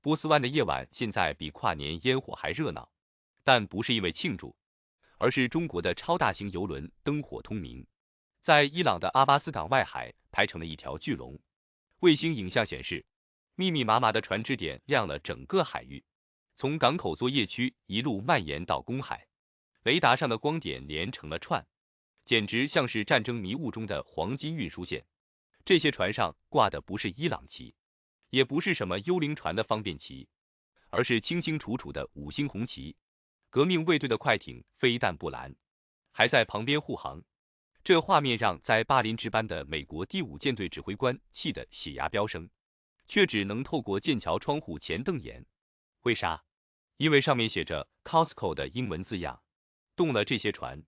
波斯湾的夜晚现在比跨年烟火还热闹，但不是因为庆祝，而是中国的超大型邮轮灯火通明，在伊朗的阿巴斯港外海排成了一条巨龙。卫星影像显示，密密麻麻的船只点亮了整个海域，从港口作业区一路蔓延到公海，雷达上的光点连成了串，简直像是战争迷雾中的黄金运输线。这些船上挂的不是伊朗旗，也不是什么幽灵船的方便旗，而是清清楚楚的5星红旗。革命卫队的快艇飞弹不拦，还在旁边护航。这画面让在巴林值班的美国第5舰队指挥官气得血压飙升，却只能透过剑桥窗户前瞪眼。为啥？因为上面写着 Costco 的英文字样，动了这些船，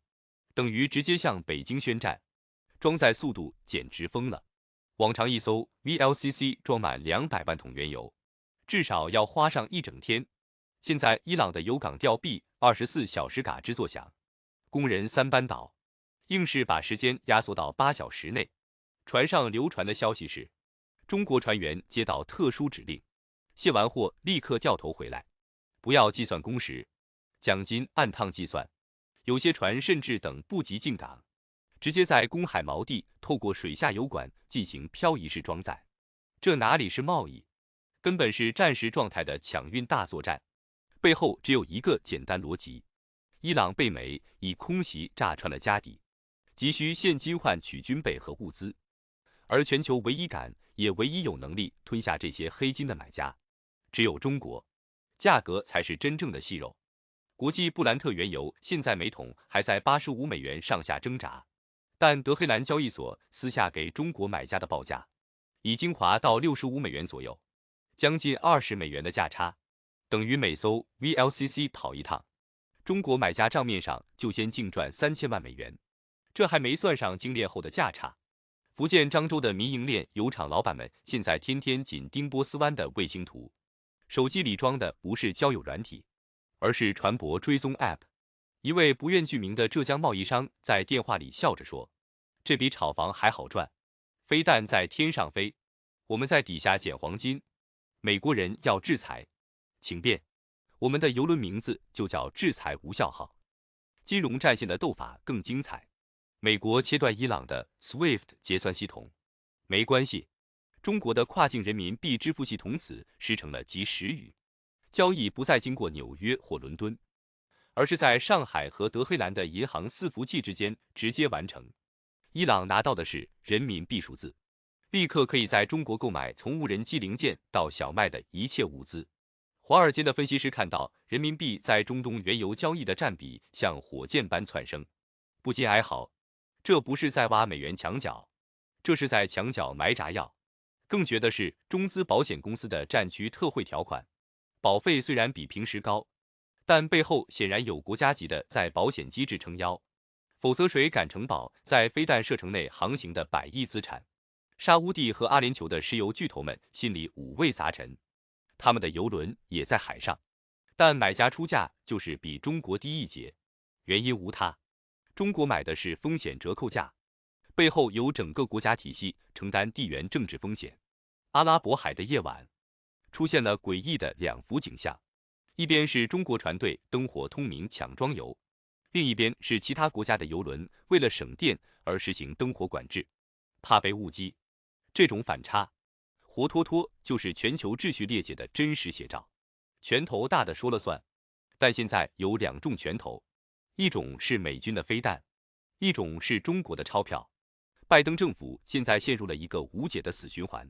等于直接向北京宣战，装载速度简直疯了。往常一艘 VLCC 装满200万桶原油，至少要花上1整天。现在伊朗的油港吊臂24小时嘎吱作响，工人3班倒，硬是把时间压缩到8小时内。船上流传的消息是，中国船员接到特殊指令，卸完货立刻掉头回来，不要计算工时，奖金按趟计算。有些船甚至等不及进港，直接在公海锚地透过水下油管进行漂移式装载。这哪里是贸易，根本是战时状态的抢运大作战。背后只有一个简单逻辑：伊朗被美以空袭炸穿了家底，急需现金换取军备和物资，而全球唯一敢也唯一有能力吞下这些黑金的买家，只有中国。价格才是真正的细肉。国际布兰特原油现在每桶还在85美元上下挣扎，但德黑兰交易所私下给中国买家的报价已经滑到65美元左右，将近20美元的价差，等于每艘 VLCC 跑一趟，中国买家账面上就先净赚3000万美元，这还没算上精炼后的价差。福建漳州的民营炼油厂老板们现在天天紧盯波斯湾的卫星图，手机里装的不是交友软体，而是船舶追踪 App。 一位不愿具名的浙江贸易商在电话里笑着说，这比炒房还好赚，飞弹在天上飞，我们在底下捡黄金，美国人要制裁，请便，我们的邮轮名字就叫制裁无效号。金融战线的斗法更精彩，美国切断伊朗的 SWIFT 结算系统，没关系，中国的跨境人民币支付系统此时成了及时雨，交易不再经过纽约或伦敦，而是在上海和德黑兰的银行伺服器之间直接完成。伊朗拿到的是人民币数字，立刻可以在中国购买从无人机零件到小麦的一切物资。华尔街的分析师看到人民币在中东原油交易的占比像火箭般窜升，不禁哀嚎，这不是在挖美元墙角，这是在墙角埋炸药。更绝的是中资保险公司的战区特惠条款，保费虽然比平时高，但背后显然有国家级的在保险机制撑腰，否则谁敢承保在飞弹射程内航行的100亿资产？沙乌地和阿联酋的石油巨头们心里五味杂陈，他们的油轮也在海上，但买家出价就是比中国低1截，原因无他，中国买的是风险折扣价，背后有整个国家体系承担地缘政治风险。阿拉伯海的夜晚出现了诡异的2幅景象，一边是中国船队灯火通明抢装油，另一边是其他国家的油轮为了省电而实行灯火管制，怕被误击。这种反差活脱脱就是全球秩序裂解的真实写照。拳头大的说了算，但现在有2种拳头，一种是美军的飞弹，一种是中国的钞票。拜登政府现在陷入了一个无解的死循环，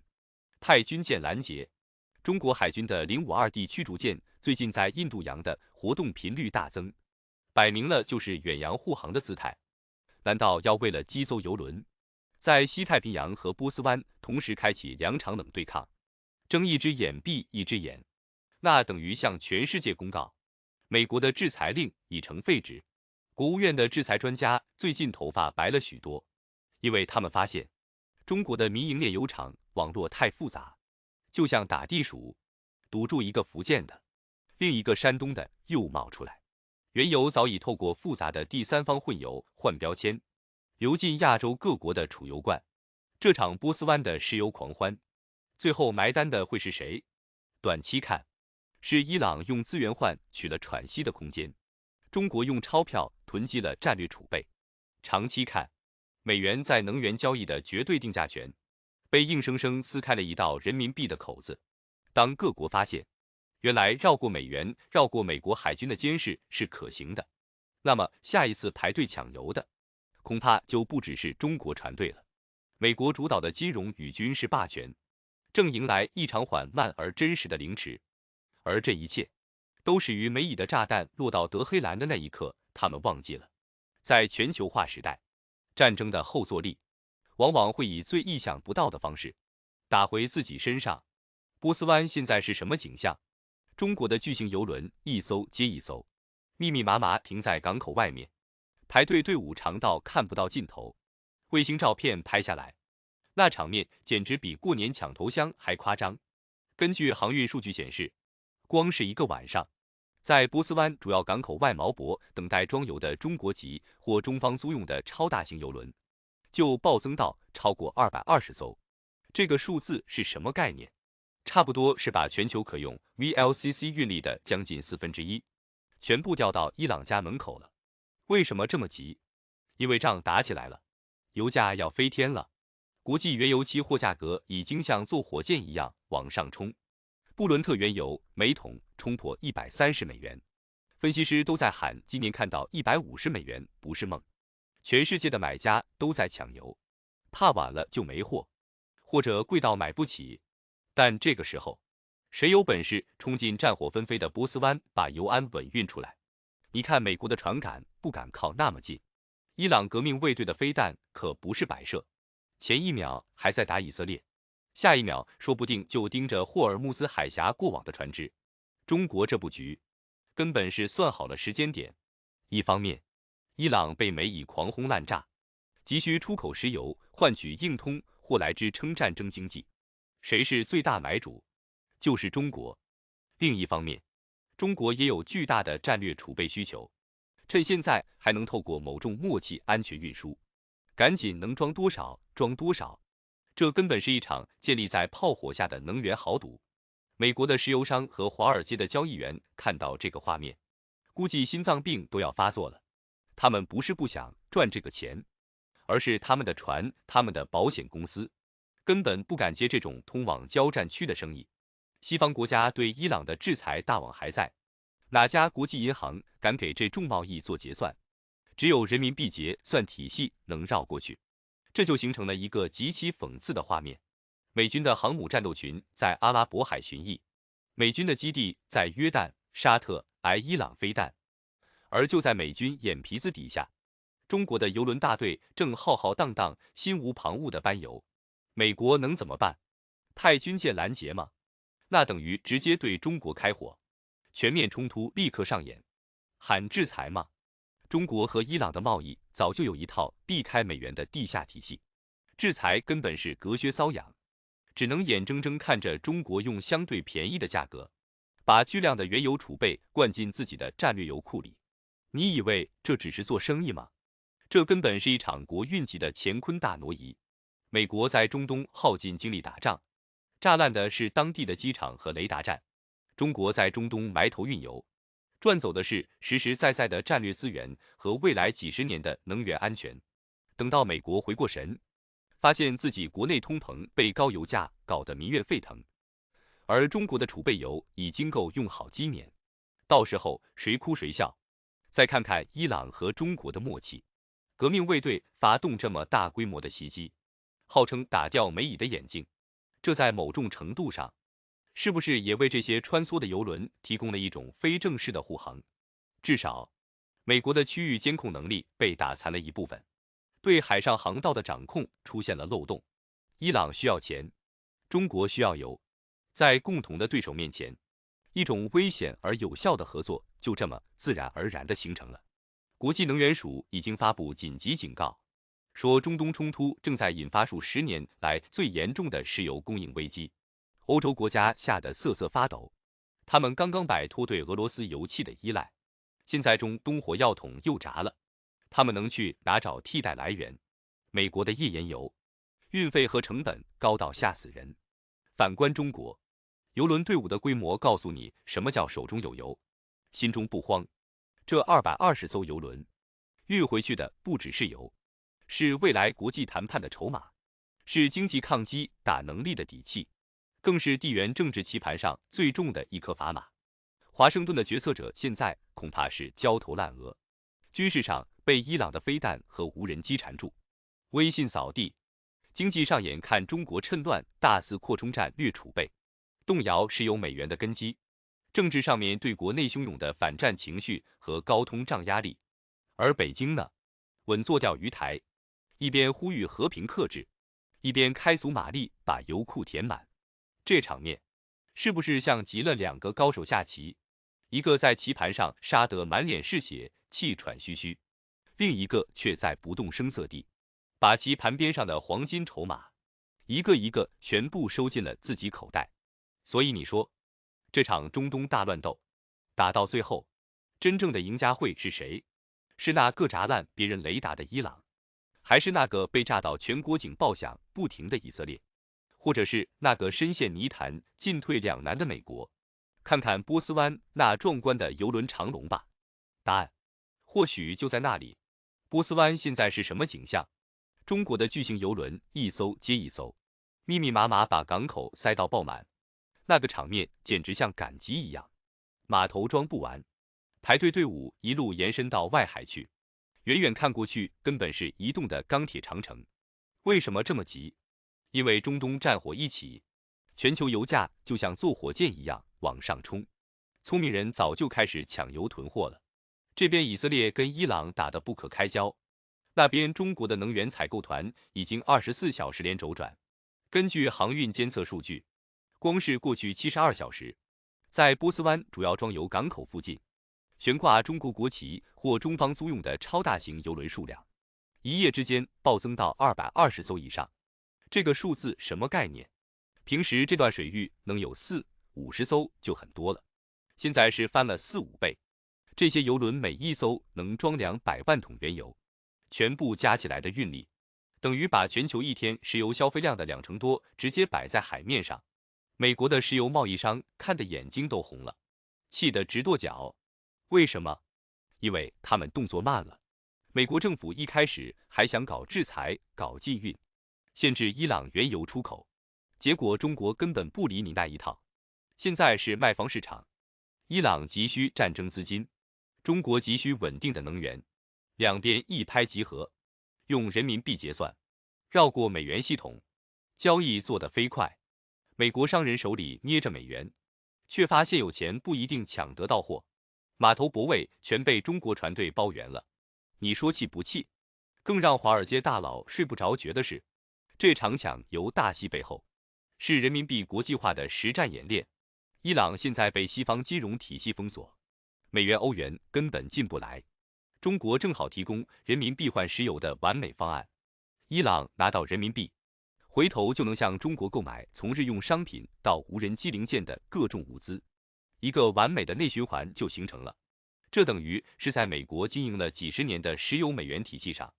派军舰拦截。中国海军的052D 驱逐舰最近在印度洋的活动频率大增，摆明了就是远洋护航的姿态。难道要为了击艘油轮，在西太平洋和波斯湾同时开启2场冷对抗，睁一只眼闭一只眼？那等于向全世界公告，美国的制裁令已成废纸。国务院的制裁专家最近头发白了许多，因为他们发现中国的民营炼油厂网络太复杂，就像打地鼠，堵住一个福建的，另一个山东的又冒出来。原油早已透过复杂的第三方混油换标签，流进亚洲各国的储油罐。这场波斯湾的石油狂欢，最后埋单的会是谁？短期看，是伊朗用资源换取了喘息的空间，中国用钞票囤积了战略储备。长期看，美元在能源交易的绝对定价权被硬生生撕开了一道人民币的口子。当各国发现，原来绕过美元、绕过美国海军的监视是可行的，那么下一次排队抢油的，恐怕就不只是中国船队了。美国主导的金融与军事霸权，正迎来一场缓慢而真实的凌迟。而这一切，都始于美以的炸弹落到德黑兰的那一刻，他们忘记了，在全球化时代，战争的后坐力，往往会以最意想不到的方式，打回自己身上。波斯湾现在是什么景象？中国的巨型油轮一艘接一艘，密密麻麻停在港口外面，排队队伍长到看不到尽头。卫星照片拍下来，那场面简直比过年抢头香还夸张。根据航运数据显示，光是一个晚上，在波斯湾主要港口外锚泊等待装油的中国籍或中方租用的超大型油轮，就暴增到超过220艘。这个数字是什么概念？差不多是把全球可用 VLCC 运力的将近1/4，全部调到伊朗家门口了。为什么这么急？因为仗打起来了，油价要飞天了。国际原油期货价格已经像坐火箭一样往上冲，布伦特原油每桶冲破$130，分析师都在喊今年看到$150不是梦。全世界的买家都在抢油，怕晚了就没货，或者贵到买不起。但这个时候，谁有本事冲进战火纷飞的波斯湾，把油安稳运出来？你看美国的船敢不敢靠那么近？伊朗革命卫队的飞弹可不是摆设，前一秒还在打以色列，下一秒说不定就盯着霍尔木兹海峡过往的船只。中国这布局根本是算好了时间点。一方面，伊朗被美以狂轰滥炸，急需出口石油换取硬通或来之称战争经济。谁是最大买主？就是中国。另一方面，中国也有巨大的战略储备需求，趁现在还能透过某种默契安全运输，赶紧能装多少装多少。这根本是一场建立在炮火下的能源豪赌。美国的石油商和华尔街的交易员看到这个画面，估计心脏病都要发作了。他们不是不想赚这个钱，而是他们的船、他们的保险公司根本不敢接这种通往交战区的生意。西方国家对伊朗的制裁大网还在，哪家国际银行敢给这重贸易做结算？只有人民币结算体系能绕过去。这就形成了一个极其讽刺的画面：美军的航母战斗群在阿拉伯海巡弋，美军的基地在约旦、沙特挨伊朗飞弹，而就在美军眼皮子底下，中国的油轮大队正浩浩荡荡、心无旁骛地搬油。美国能怎么办？派军舰拦截吗？那等于直接对中国开火，全面冲突立刻上演。喊制裁吗？中国和伊朗的贸易早就有一套避开美元的地下体系，制裁根本是隔靴搔痒，只能眼睁睁看着中国用相对便宜的价格，把巨量的原油储备灌进自己的战略油库里。你以为这只是做生意吗？这根本是一场国运级的乾坤大挪移。美国在中东耗尽精力打仗，炸烂的是当地的机场和雷达站；中国在中东埋头运油，赚走的是实实在在的战略资源和未来几十年的能源安全。等到美国回过神，发现自己国内通膨被高油价搞得民怨沸腾，而中国的储备油已经够用好几年，到时候谁哭谁笑？再看看伊朗和中国的默契，革命卫队发动这么大规模的袭击，号称打掉美以的眼镜，这在某种程度上，是不是也为这些穿梭的油轮提供了一种非正式的护航？至少，美国的区域监控能力被打残了一部分，对海上航道的掌控出现了漏洞。伊朗需要钱，中国需要油，在共同的对手面前，一种危险而有效的合作就这么自然而然地形成了。国际能源署已经发布紧急警告，说中东冲突正在引发数10年来最严重的石油供应危机。欧洲国家吓得瑟瑟发抖，他们刚刚摆脱对俄罗斯油气的依赖，现在中东火药桶又闸了，他们能去哪找替代来源？美国的页岩油，运费和成本高到吓死人。反观中国，油轮队伍的规模告诉你什么叫手中有油，心中不慌。这220艘油轮运回去的不只是油，是未来国际谈判的筹码，是经济抗击打能力的底气，更是地缘政治棋盘上最重的一颗砝码。华盛顿的决策者现在恐怕是焦头烂额，军事上被伊朗的飞弹和无人机缠住，威信扫地；经济上眼看中国趁乱大肆扩充战略储备，动摇石油美元的根基；政治上面对国内汹涌的反战情绪和高通胀压力，而北京呢，稳坐钓鱼台，一边呼吁和平克制，一边开足马力把油库填满。这场面是不是像极了两个高手下棋？一个在棋盘上杀得满脸是血，气喘吁吁，另一个却在不动声色地把其盘边上的黄金筹码一个一个全部收进了自己口袋。所以你说，这场中东大乱斗打到最后，真正的赢家会是谁？是那个炸烂别人雷达的伊朗，还是那个被炸到全国警报响不停的以色列，或者是那个深陷泥潭进退两难的美国？看看波斯湾那壮观的邮轮长龙吧，答案或许就在那里。波斯湾现在是什么景象？中国的巨型邮轮一艘接一艘，密密麻麻把港口塞到爆满，那个场面简直像赶集一样，码头装不完，排队队伍一路延伸到外海去，远远看过去根本是移动的钢铁长城。为什么这么急？因为中东战火一起，全球油价就像坐火箭一样往上冲，聪明人早就开始抢油囤货了。这边以色列跟伊朗打得不可开交，那边中国的能源采购团已经24小时连轴转。根据航运监测数据，光是过去72小时，在波斯湾主要装油港口附近，悬挂中国国旗或中方租用的超大型油轮数量，一夜之间暴增到220艘以上。这个数字什么概念？平时这段水域能有40-50艘就很多了，现在是翻了4-5倍。这些油轮每一艘能装200万桶原油，全部加起来的运力，等于把全球一天石油消费量的2成多直接摆在海面上。美国的石油贸易商看得眼睛都红了，气得直跺脚。为什么？因为他们动作慢了。美国政府一开始还想搞制裁、搞禁运，限制伊朗原油出口，结果中国根本不理你那一套。现在是卖方市场，伊朗急需战争资金，中国急需稳定的能源，两边一拍即合，用人民币结算，绕过美元系统，交易做得飞快。美国商人手里捏着美元，却发现有钱不一定抢得到货，码头泊位全被中国船队包圆了。你说气不气？更让华尔街大佬睡不着觉的是，这场抢油大戏背后是人民币国际化的实战演练。伊朗现在被西方金融体系封锁，美元欧元根本进不来，中国正好提供人民币换石油的完美方案。伊朗拿到人民币，回头就能向中国购买从日用商品到无人机零件的各种物资，一个完美的内循环就形成了。这等于是在美国经营了几十年的石油美元体系上，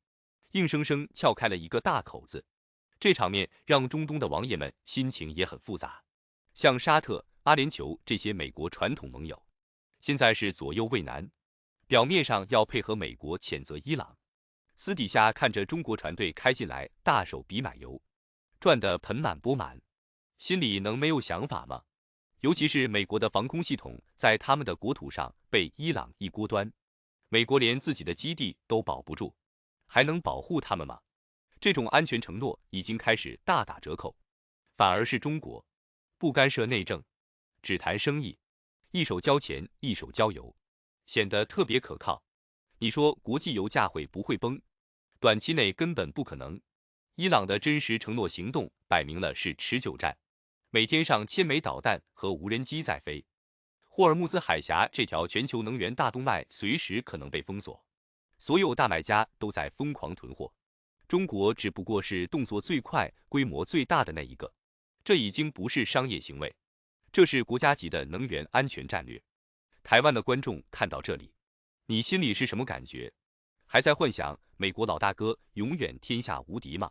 硬生生撬开了一个大口子。这场面让中东的王爷们心情也很复杂，像沙特、阿联酋这些美国传统盟友，现在是左右为难，表面上要配合美国谴责伊朗，私底下看着中国船队开进来，大手笔买油，赚得盆满钵满，心里能没有想法吗？尤其是美国的防空系统在他们的国土上被伊朗一锅端，美国连自己的基地都保不住，还能保护他们吗？这种安全承诺已经开始大打折扣，反而是中国不干涉内政，只谈生意，一手交钱一手交油，显得特别可靠。你说国际油价会不会崩？短期内根本不可能。伊朗的真实承诺行动摆明了是持久战，每天上1000枚导弹和无人机在飞。霍尔木兹海峡这条全球能源大动脉随时可能被封锁，所有大买家都在疯狂囤货，中国只不过是动作最快、规模最大的那一个。这已经不是商业行为，这是国家级的能源安全战略。台湾的观众看到这里，你心里是什么感觉？还在幻想美国老大哥永远天下无敌吗？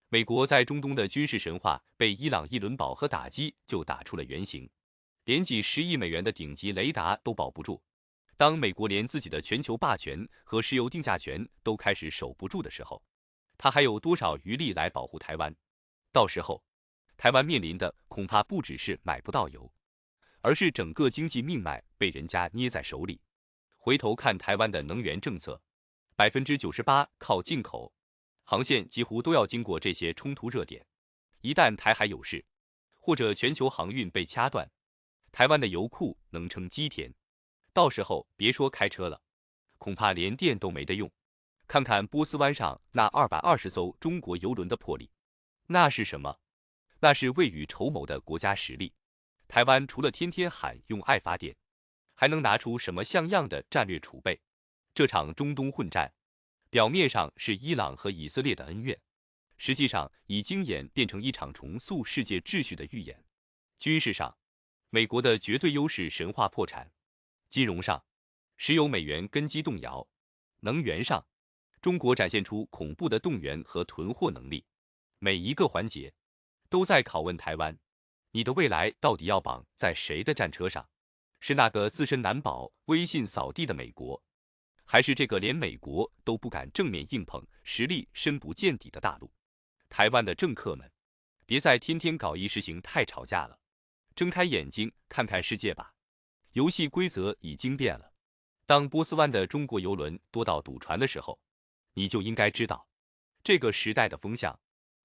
美国在中东的军事神话被伊朗一轮饱和打击就打出了原形。连几10亿美元的顶级雷达都保不住。当美国连自己的全球霸权和石油定价权都开始守不住的时候，他还有多少余力来保护台湾？到时候，台湾面临的恐怕不只是买不到油，而是整个经济命脉被人家捏在手里。回头看台湾的能源政策，98%靠进口，航线几乎都要经过这些冲突热点。一旦台海有事，或者全球航运被掐断，台湾的油库能撑几天？到时候别说开车了，恐怕连电都没得用。看看波斯湾上那220艘中国油轮的魄力，那是什么？那是未雨绸缪的国家实力。台湾除了天天喊用爱发电，还能拿出什么像样的战略储备？这场中东混战，表面上是伊朗和以色列的恩怨，实际上已经演变成一场重塑世界秩序的预演。军事上，美国的绝对优势神话破产；金融上，石油美元根基动摇；能源上，中国展现出恐怖的动员和囤货能力。每一个环节都在拷问台湾，你的未来到底要绑在谁的战车上？是那个自身难保、威信扫地的美国，还是这个连美国都不敢正面硬碰、实力深不见底的大陆？台湾的政客们，别再天天搞意识形态吵架了，睁开眼睛看看世界吧。游戏规则已经变了。当波斯湾的中国邮轮多到堵船的时候，你就应该知道，这个时代的风向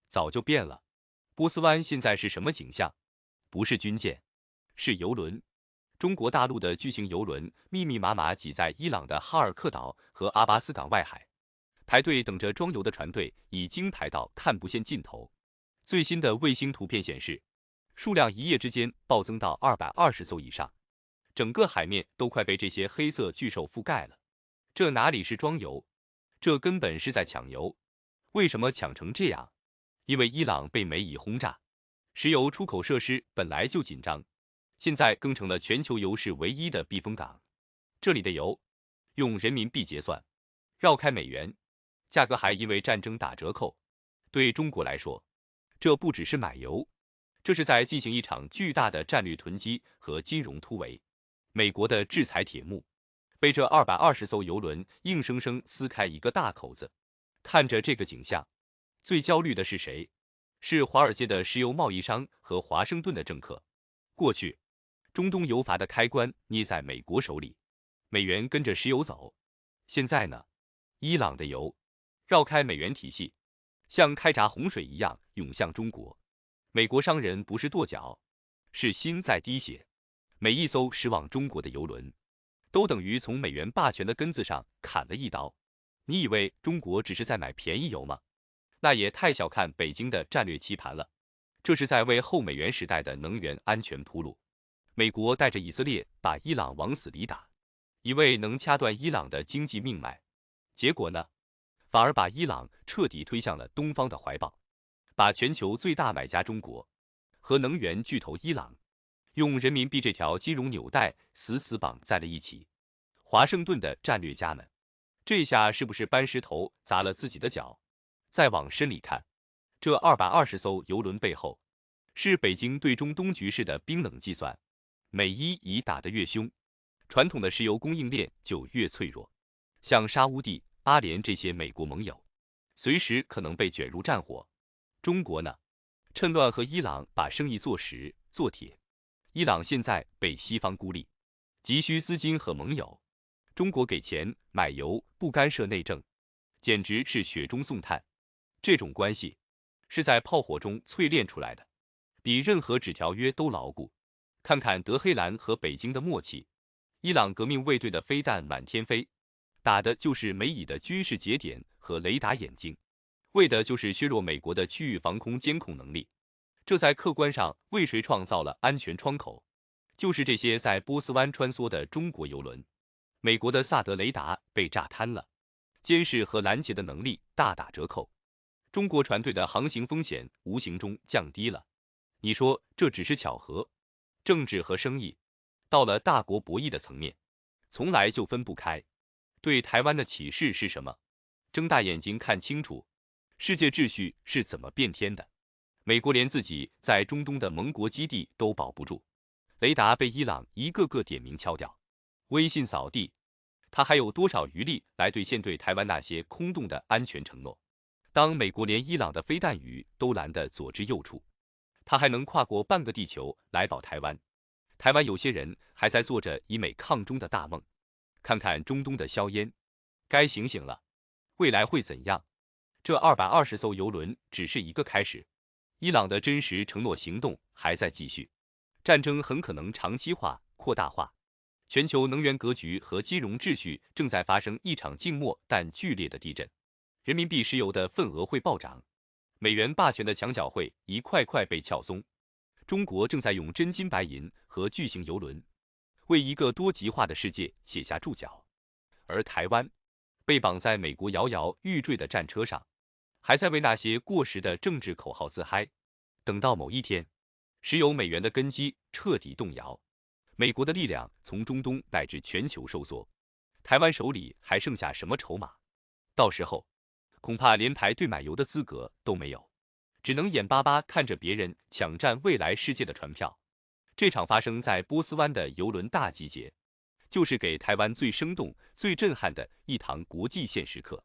早就变了。波斯湾现在是什么景象？不是军舰，是邮轮。中国大陆的巨型邮轮密密麻麻挤在伊朗的哈尔克岛和阿巴斯港外海，排队等着装油的船队已经排到看不见尽头。最新的卫星图片显示，数量一夜之间暴增到220艘以上，整个海面都快被这些黑色巨兽覆盖了。这哪里是装油，这根本是在抢油。为什么抢成这样？因为伊朗被美以轰炸，石油出口设施本来就紧张，现在更成了全球油市唯一的避风港。这里的油用人民币结算，绕开美元，价格还因为战争打折扣。对中国来说，这不只是买油，这是在进行一场巨大的战略囤积和金融突围。美国的制裁铁幕被这220艘油轮硬生生撕开一个大口子。看着这个景象，最焦虑的是谁？是华尔街的石油贸易商和华盛顿的政客。过去，中东油阀的开关捏在美国手里，美元跟着石油走。现在呢，伊朗的油绕开美元体系，像开闸洪水一样涌向中国。美国商人不是跺脚，是心在滴血。每一艘驶往中国的油轮，都等于从美元霸权的根子上砍了一刀。你以为中国只是在买便宜油吗？那也太小看北京的战略棋盘了。这是在为后美元时代的能源安全铺路。美国带着以色列把伊朗往死里打，以为能掐断伊朗的经济命脉，结果呢，反而把伊朗彻底推向了东方的怀抱，把全球最大买家中国和能源巨头伊朗用人民币这条金融纽带死死绑在了一起。华盛顿的战略家们，这下是不是搬石头砸了自己的脚？再往深里看，这220艘油轮背后，是北京对中东局势的冰冷计算。美伊以打得越凶，传统的石油供应链就越脆弱。像沙乌地、阿联这些美国盟友，随时可能被卷入战火。中国呢，趁乱和伊朗把生意做实做铁。伊朗现在被西方孤立，急需资金和盟友。中国给钱买油，不干涉内政，简直是雪中送炭。这种关系是在炮火中淬炼出来的，比任何纸条约都牢固。看看德黑兰和北京的默契，伊朗革命卫队的飞弹满天飞，打的就是美以的军事节点和雷达眼睛，为的就是削弱美国的区域防空监控能力。这在客观上为谁创造了安全窗口？就是这些在波斯湾穿梭的中国油轮。美国的萨德雷达被炸瘫了，监视和拦截的能力大打折扣，中国船队的航行风险无形中降低了。你说这只是巧合？政治和生意到了大国博弈的层面，从来就分不开。对台湾的启示是什么？睁大眼睛看清楚，世界秩序是怎么变天的。美国连自己在中东的盟国基地都保不住，雷达被伊朗一个个点名敲掉，威信扫地，他还有多少余力来兑现对台湾那些空洞的安全承诺？当美国连伊朗的飞弹雨都拦得左支右绌，他还能跨过半个地球来保台湾？台湾有些人还在做着以美抗中的大梦，看看中东的硝烟，该醒醒了。未来会怎样？这220艘油轮只是一个开始，伊朗的真实承诺行动还在继续，战争很可能长期化、扩大化，全球能源格局和金融秩序正在发生一场静默但剧烈的地震，人民币石油的份额会暴涨，美元霸权的墙角会一块块被撬松。中国正在用真金白银和巨型油轮，为一个多极化的世界写下注脚，而台湾被绑在美国摇摇欲坠的战车上，还在为那些过时的政治口号自嗨。等到某一天，石油美元的根基彻底动摇，美国的力量从中东乃至全球收缩，台湾手里还剩下什么筹码？到时候，恐怕连排队买油的资格都没有，只能眼巴巴看着别人抢占未来世界的船票。这场发生在波斯湾的油轮大集结，就是给台湾最生动、最震撼的一堂国际现实课。